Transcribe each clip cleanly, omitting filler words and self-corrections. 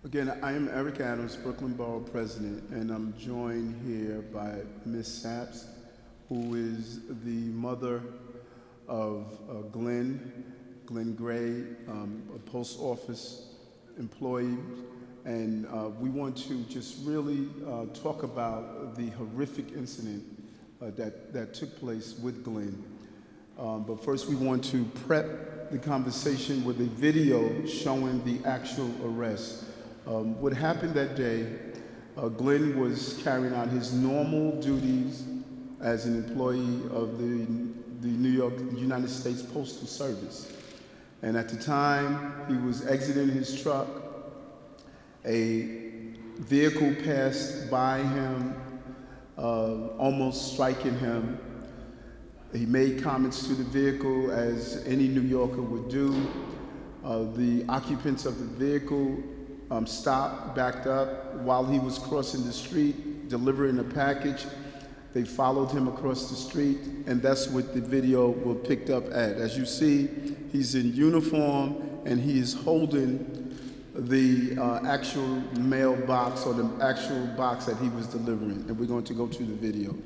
Again, I am Eric Adams, Brooklyn Borough President, and I'm joined here by Ms. Saps, who is the mother of Glenn Gray, a post office employee. And we want to just really talk about the horrific incident that took place with Glenn. But first we want to prep the conversation with a video showing the actual arrest. What happened that day, Glenn was carrying out his normal duties as an employee of the United States Postal Service. And at the time he was exiting his truck, a vehicle passed by him, almost striking him. He made comments to the vehicle, as any New Yorker would do. The occupants of the vehicle stopped, backed up while he was crossing the street, delivering a package. They followed him across the street, and that's what the video will picked up at. As you see, he's in uniform, and he is holding the actual mailbox, or the actual box that he was delivering. And we're going to go to the video.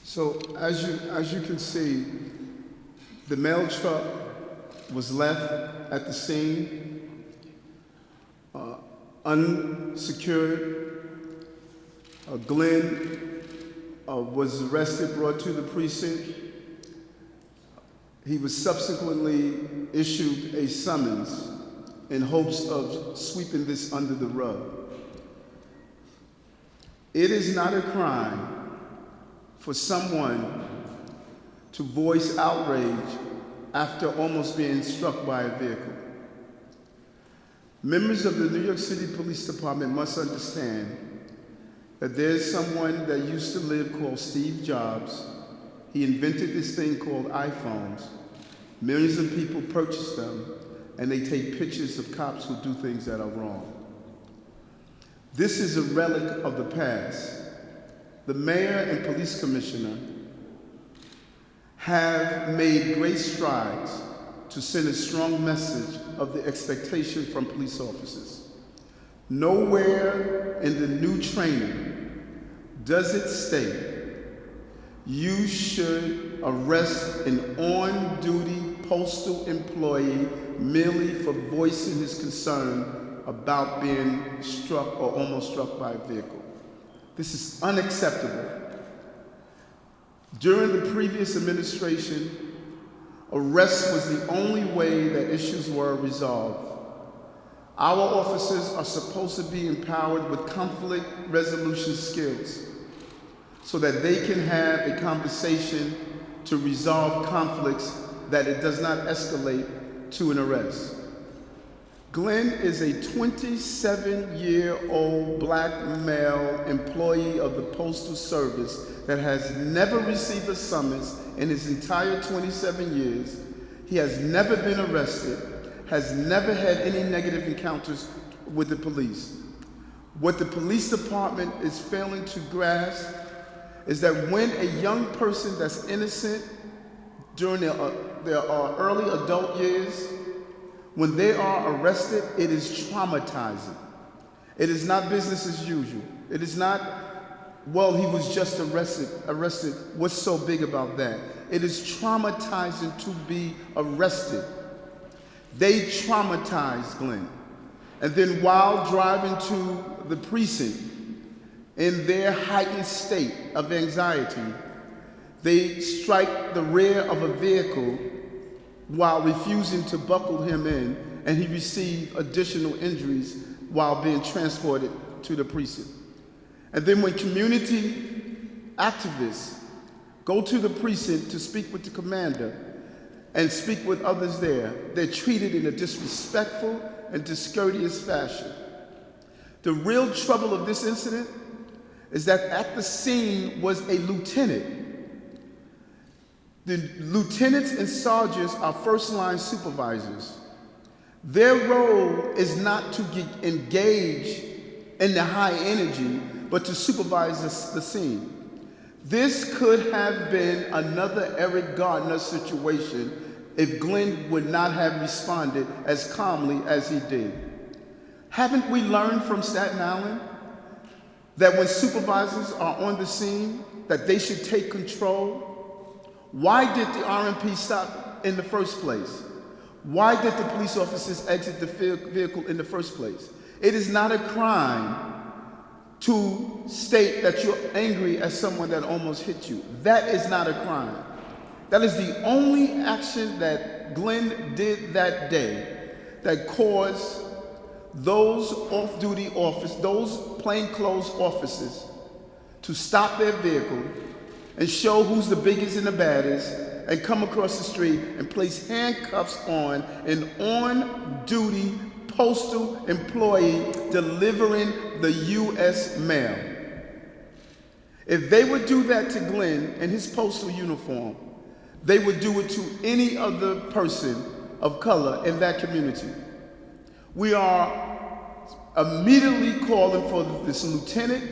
So as you can see, the mail truck was left at the scene, unsecured. Glenn was arrested, brought to the precinct. He was subsequently issued a summons in hopes of sweeping this under the rug. It is not a crime for someone to voice outrage after almost being struck by a vehicle. Members of the New York City Police Department must understand that there's someone that used to live called Steve Jobs. He invented this thing called iPhones. Millions of people purchase them, and they take pictures of cops who do things that are wrong. This is a relic of the past. The mayor and police commissioner have made great strides to send a strong message of the expectation from police officers. Nowhere in the new training does it state you should arrest an on-duty postal employee merely for voicing his concern about being struck or almost struck by a vehicle. This is unacceptable. During the previous administration, arrest was the only way that issues were resolved. Our officers are supposed to be empowered with conflict resolution skills so that they can have a conversation to resolve conflicts, that it does not escalate to an arrest. Glenn is a 27-year-old black male employee of the Postal Service that has never received a summons in his entire 27 years. He has never been arrested, has never had any negative encounters with the police. What the police department is failing to grasp is that when a young person that's innocent during their early adult years, when they are arrested, it is traumatizing. It is not business as usual. It is not, well, he was just arrested. What's so big about that? It is traumatizing to be arrested. They traumatized Glenn. And then while driving to the precinct, in their heightened state of anxiety, they strike the rear of a vehicle while refusing to buckle him in, and he received additional injuries while being transported to the precinct. And then when community activists go to the precinct to speak with the commander and speak with others there, they're treated in a disrespectful and discourteous fashion. The real trouble of this incident is that at the scene was a lieutenant. The lieutenants and sergeants are first-line supervisors. Their role is not to engage in the high energy, but to supervise the scene. This could have been another Eric Gardner situation if Glenn would not have responded as calmly as he did. Haven't we learned from Staten Island that when supervisors are on the scene, that they should take control? Why did the RMP stop in the first place? Why did the police officers exit the vehicle in the first place? It is not a crime to state that you're angry at someone that almost hit you. That is not a crime. That is the only action that Glenn did that day that caused those off-duty officers, those plainclothes officers, to stop their vehicle and show who's the biggest and the baddest, and come across the street and place handcuffs on an on-duty postal employee delivering the U.S. mail. If they would do that to Glenn in his postal uniform, they would do it to any other person of color in that community. We are immediately calling for this lieutenant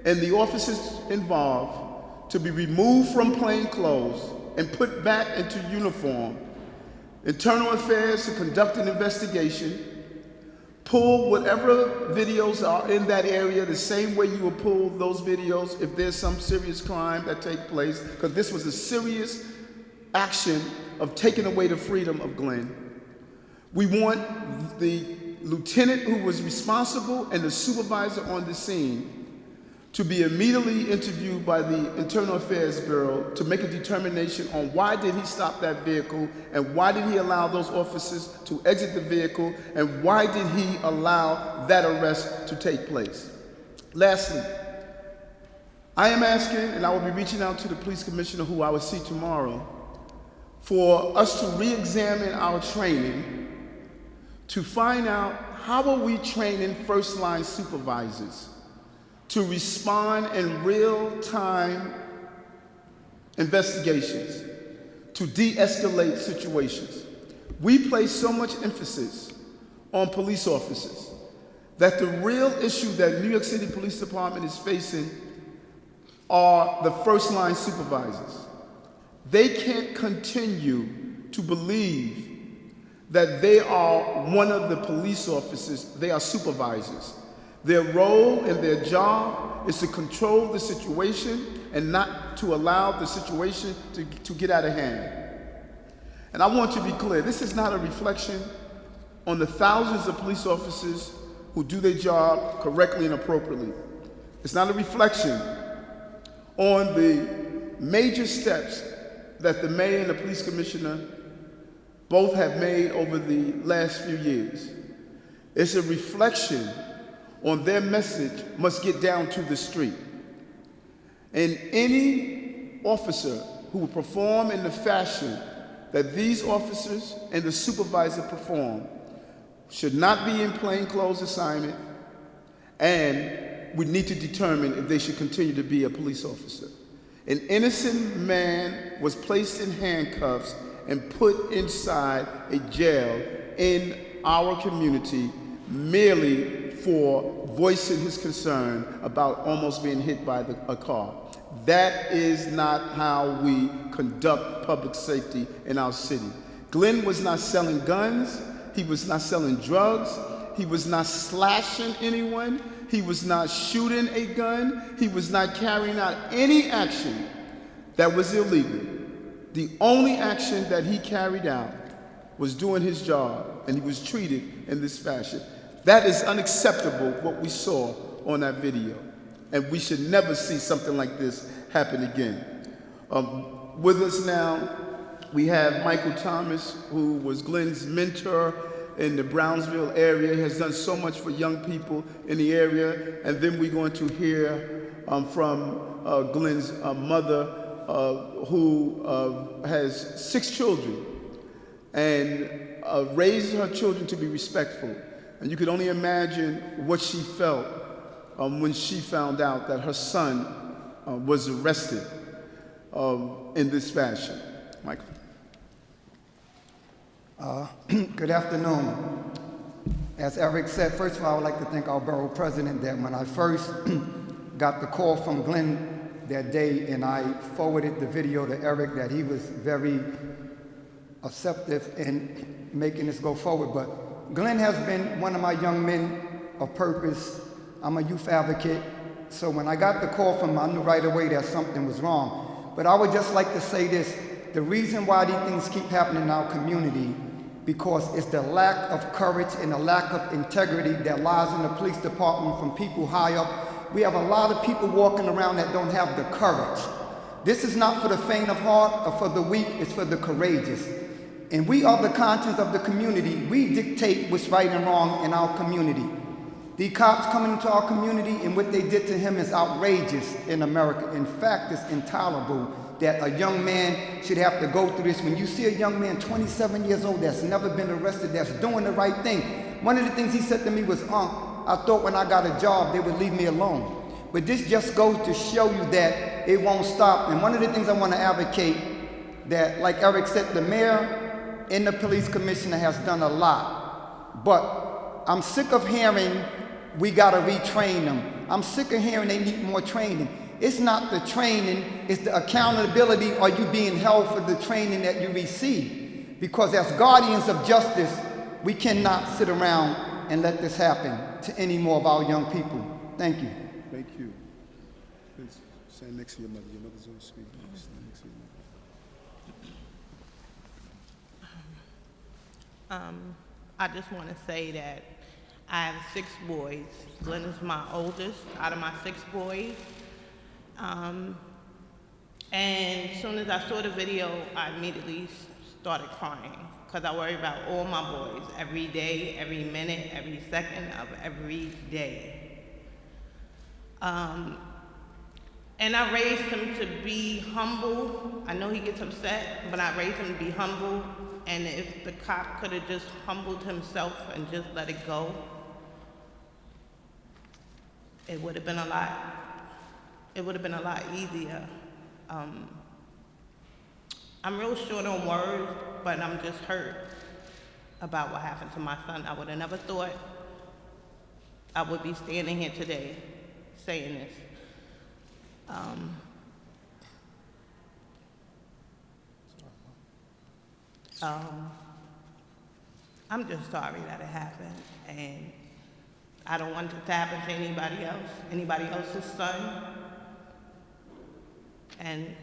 and the officers involved to be removed from plain clothes and put back into uniform. Internal Affairs to conduct an investigation, pull whatever videos are in that area the same way you will pull those videos if there's some serious crime that takes place, because this was a serious action of taking away the freedom of Glenn. We want the lieutenant who was responsible and the supervisor on the scene to be immediately interviewed by the Internal Affairs Bureau to make a determination on why did he stop that vehicle, and why did he allow those officers to exit the vehicle, and why did he allow that arrest to take place. Lastly, I am asking, and I will be reaching out to the police commissioner who I will see tomorrow, for us to re-examine our training to find out how are we training first-line supervisors to respond in real-time investigations, to de-escalate situations. We place so much emphasis on police officers that the real issue that New York City Police Department is facing are the first-line supervisors. They can't continue to believe that they are one of the police officers, they are supervisors. Their role and their job is to control the situation and not to allow the situation to get out of hand. And I want to be clear, this is not a reflection on the thousands of police officers who do their job correctly and appropriately. It's not a reflection on the major steps that the mayor and the police commissioner both have made over the last few years. It's a reflection on their message must get down to the street. And any officer who will perform in the fashion that these officers and the supervisor perform should not be in plainclothes assignment, and we need to determine if they should continue to be a police officer. An innocent man was placed in handcuffs and put inside a jail in our community merely for voicing his concern about almost being hit by a car. That is not how we conduct public safety in our city. Glenn was not selling guns, he was not selling drugs, he was not slashing anyone, he was not shooting a gun, he was not carrying out any action that was illegal. The only action that he carried out was doing his job, and he was treated in this fashion. That is unacceptable, what we saw on that video. And we should never see something like this happen again. With us now, we have Michael Thomas, who was Glenn's mentor in the Brownsville area, has done so much for young people in the area. And then we're going to hear from Glenn's mother, who has 6 children and raised her children to be respectful. And you could only imagine what she felt when she found out that her son was arrested in this fashion. Michael. Good afternoon. As Eric said, first of all, I would like to thank our borough president that when I first got the call from Glenn that day and I forwarded the video to Eric, that he was very acceptive in making this go forward. But Glenn has been one of my young men of purpose. I'm a youth advocate. So when I got the call from him, I knew right away that something was wrong. But I would just like to say this. The reason why these things keep happening in our community, because it's the lack of courage and the lack of integrity that lies in the police department from people high up. We have a lot of people walking around that don't have the courage. This is not for the faint of heart or for the weak, it's for the courageous. And we are the conscience of the community. We dictate what's right and wrong in our community. The cops coming into our community and what they did to him is outrageous in America. In fact, it's intolerable that a young man should have to go through this. When you see a young man, 27 years old, that's never been arrested, that's doing the right thing. One of the things he said to me was, I thought when I got a job, they would leave me alone. But this just goes to show you that it won't stop. And one of the things I want to advocate, that like Eric said, the mayor and the police commissioner has done a lot. But I'm sick of hearing we got to retrain them. I'm sick of hearing they need more training. It's not the training, it's the accountability. Are you being held for the training that you receive? Because as guardians of justice, we cannot sit around and let this happen to any more of our young people. Thank you. Thank you. Please stand next to your mother. Your mother's going to speak. Stand next to your mother. I just want to say that I have 6 boys. Glenn is my oldest out of my 6 boys. And as soon as I saw the video, I immediately started crying because I worry about all my boys every day, every minute, every second of every day. And I raised him to be humble. I know he gets upset, but I raised him to be humble. And if the cop could have just humbled himself and just let it go, it would have been a lot easier. I'm real short on words, but I'm just hurt about what happened to my son. I would have never thought I would be standing here today saying this. I'm just sorry that it happened, and I don't want it to happen to anybody else's son. And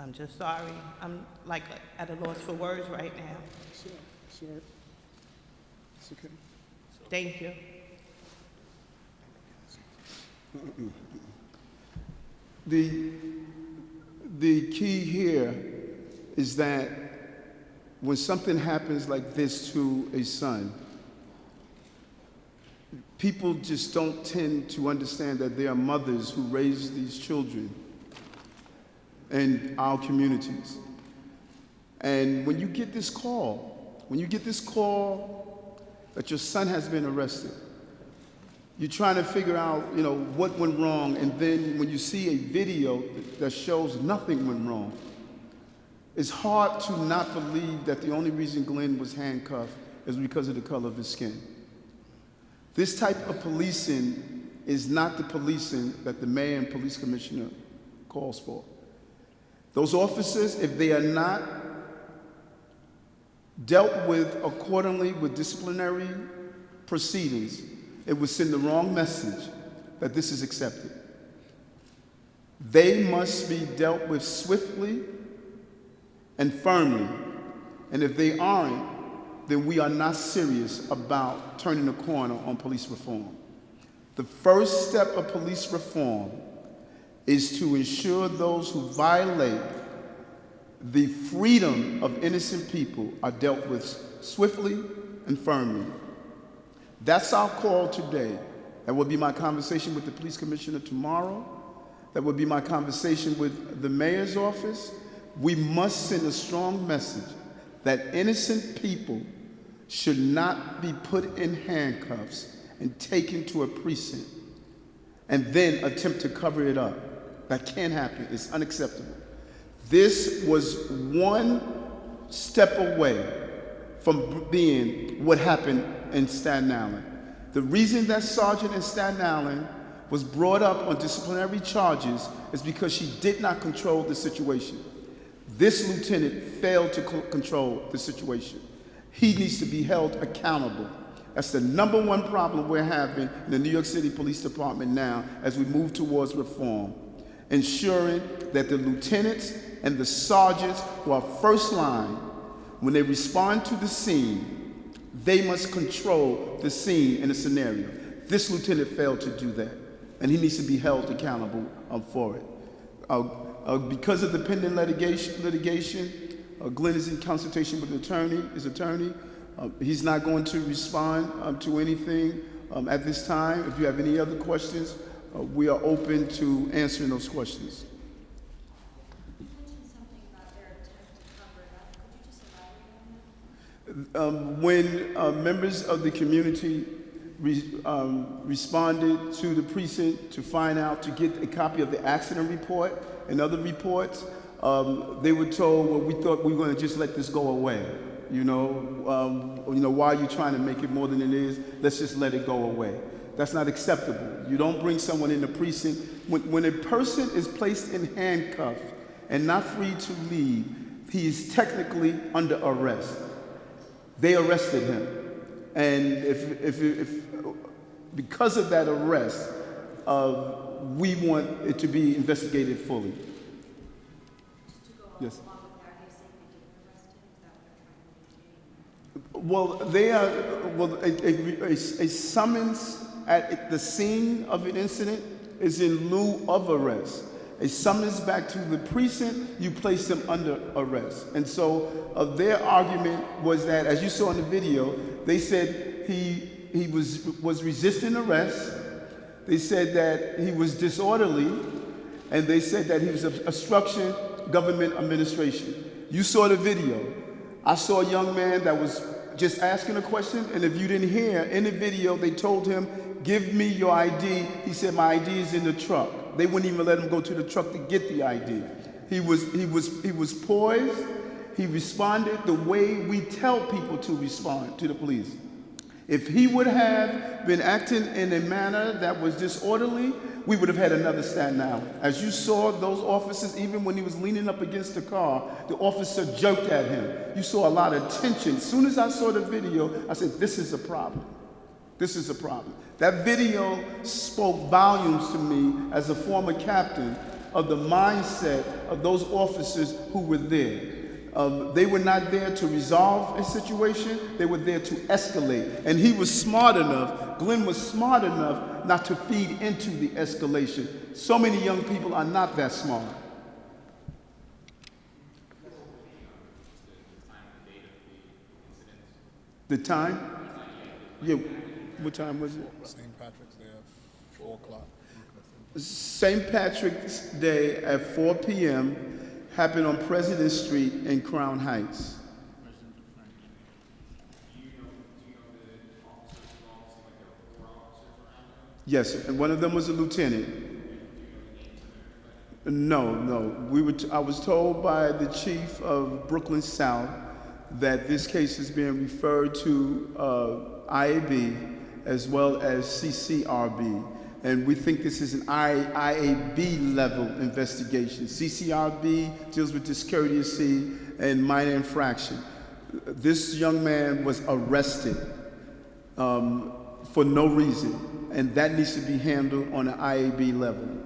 I'm just sorry. I'm like at a loss for words right now. It's all right. It's okay. Thank you. The key here is that when something happens like this to a son, people just don't tend to understand that there are mothers who raise these children in our communities. And when you get this call, that your son has been arrested, you're trying to figure out, what went wrong, and then when you see a video that shows nothing went wrong, it's hard to not believe that the only reason Glenn was handcuffed is because of the color of his skin. This type of policing is not the policing that the mayor and police commissioner calls for. Those officers, if they are not dealt with accordingly with disciplinary proceedings, it would send the wrong message that this is accepted. They must be dealt with swiftly and firmly. And if they aren't, then we are not serious about turning the corner on police reform. The first step of police reform is to ensure those who violate the freedom of innocent people are dealt with swiftly and firmly. That's our call today. That will be my conversation with the police commissioner tomorrow. That will be my conversation with the mayor's office. We must send a strong message that innocent people should not be put in handcuffs and taken to a precinct and then attempt to cover it up. That can't happen. It's unacceptable. This was one step away from being what happened in Staten Island. The reason that sergeant in Staten Island was brought up on disciplinary charges is because she did not control the situation. This lieutenant failed to control the situation. He needs to be held accountable. That's the number one problem we're having in the New York City Police Department now as we move towards reform. Ensuring that the lieutenants and the sergeants who are first line, when they respond to the scene, they must control the scene in a scenario. This lieutenant failed to do that, and he needs to be held accountable for it. Because of the pending litigation, Glenn is in consultation with his attorney. He's not going to respond to anything at this time. If you have any other questions, we are open to answering those questions. You mentioned something about their attempt to cover it up. Could you just elaborate on that? When members of the community responded to the precinct to find out, to get a copy of the accident report and other reports, they were told, well, we thought we were going to just let this go away. Why are you trying to make it more than it is? Let's just let it go away. That's not acceptable. You don't bring someone in the precinct. When a person is placed in handcuffs and not free to leave, he is technically under arrest. They arrested him. And if because of that arrest, we want it to be investigated fully. Just to go Yes. along with that, they say they didn't arrest him. Is that what they're trying to maintain? A summons at the scene of an incident is in lieu of arrest. A summons back to the precinct, you place them under arrest. And so their argument was that, as you saw in the video, they said he was resisting arrest. They said that he was disorderly, and they said that he was obstruction government administration. You saw the video. I saw a young man that was just asking a question, and if you didn't hear, in the video they told him, give me your ID. He said, my ID is in the truck. They wouldn't even let him go to the truck to get the ID. He was poised. He responded the way we tell people to respond to the police. If he would have been acting in a manner that was disorderly, we would have had another Staten Island. As you saw, those officers, even when he was leaning up against the car, the officer jerked at him. You saw a lot of tension. As soon as I saw the video, I said, this is a problem. This is a problem. That video spoke volumes to me as a former captain of the mindset of those officers who were there. They were not there to resolve a situation, they were there to escalate. And he was smart enough, Glenn was smart enough not to feed into the escalation. So many young people are not that smart. The time? Yeah, what time was it? St. Patrick's Day at 4 o'clock. St. Patrick's Day at 4 p.m. happened on President Street in Crown Heights. Yes, and one of them was a lieutenant. No. I was told by the chief of Brooklyn South that this case is being referred to IAB as well as CCRB. And we think this is an IAB level investigation. CCRB deals with discourtesy and minor infraction. This young man was arrested for no reason, and that needs to be handled on an IAB level.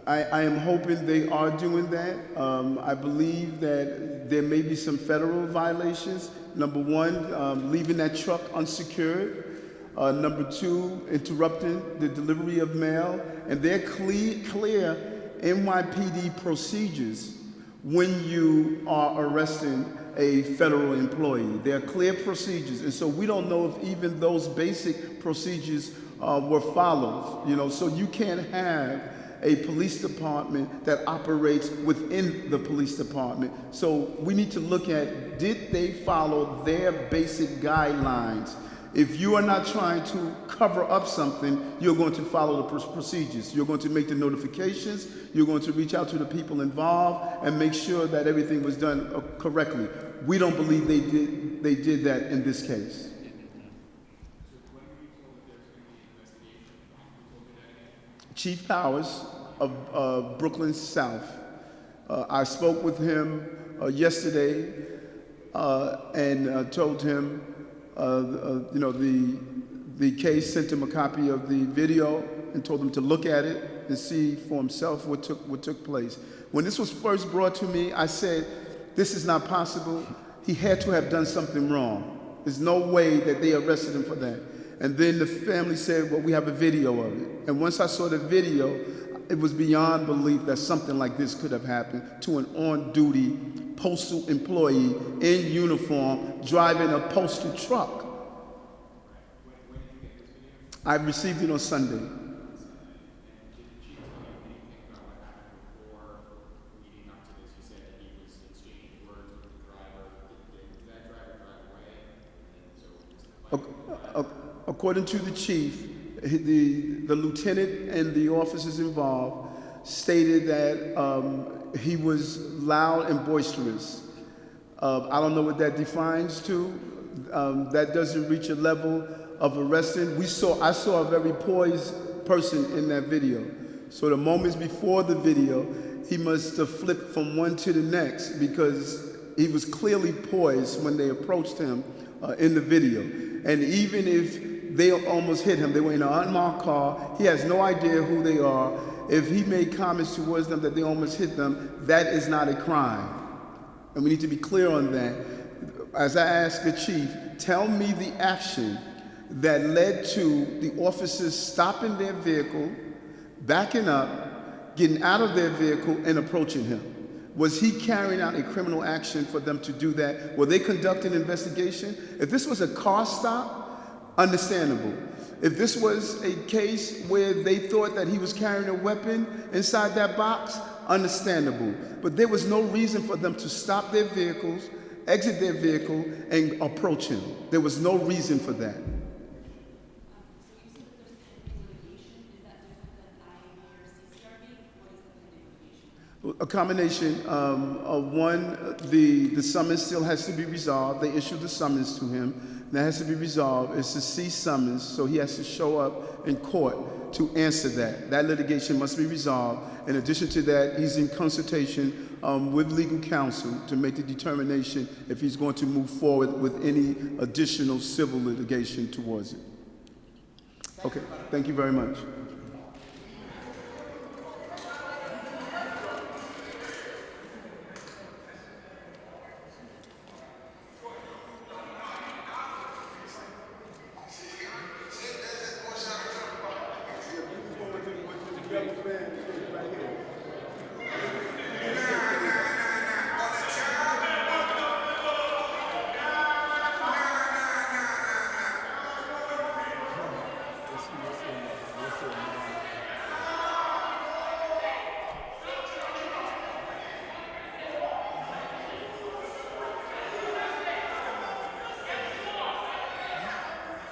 I am hoping they are doing that. I believe that there may be some federal violations. Number one, leaving that truck unsecured. Number two, interrupting the delivery of mail. And they're clear NYPD procedures when you are arresting a federal employee. There are clear procedures. And so we don't know if even those basic procedures were followed. So you can't have a police department that operates within the police department. So we need to look at, did they follow their basic guidelines? If you are not trying to cover up something, you're going to follow the procedures. You're going to make the notifications, you're going to reach out to the people involved and make sure that everything was done correctly. We don't believe they did that in this case. Chief Powers of Brooklyn South. I spoke with him yesterday and told him, the case, sent him a copy of the video and told him to look at it and see for himself what took place. When this was first brought to me, I said, this is not possible. He had to have done something wrong. There's no way that they arrested him for that. And then the family said, well, we have a video of it. And once I saw the video, it was beyond belief that something like this could have happened to an on-duty postal employee in uniform driving a postal truck. I received it on Sunday. According to the chief, the lieutenant and the officers involved stated that he was loud and boisterous. I don't know what that defines to. That doesn't reach a level of arresting. I saw a very poised person in that video. So the moments before the video, he must have flipped from one to the next because he was clearly poised when they approached him in the video. And even if they almost hit him, they were in an unmarked car, he has no idea who they are. If he made comments towards them that they almost hit them, that is not a crime. And we need to be clear on that. As I asked the chief, tell me the action that led to the officers stopping their vehicle, backing up, getting out of their vehicle, and approaching him. Was he carrying out a criminal action for them to do that? Were they conducting an investigation? If this was a car stop, understandable. If this was a case where they thought that he was carrying a weapon inside that box, understandable. But there was no reason for them to stop their vehicles, exit their vehicle, and approach him. There was no reason for that. A combination of one, the summons still has to be resolved. They issued the summons to him. That has to be resolved. It's a cease summons, so he has to show up in court to answer that. That litigation must be resolved. In addition to that, he's in consultation with legal counsel to make the determination if he's going to move forward with any additional civil litigation towards it. Okay, thank you very much.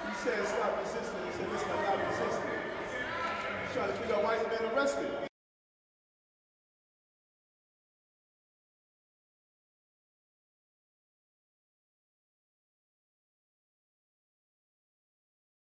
He said stop resisting. He said listen, I'm not resisting. He's trying to figure out why he's been arrested.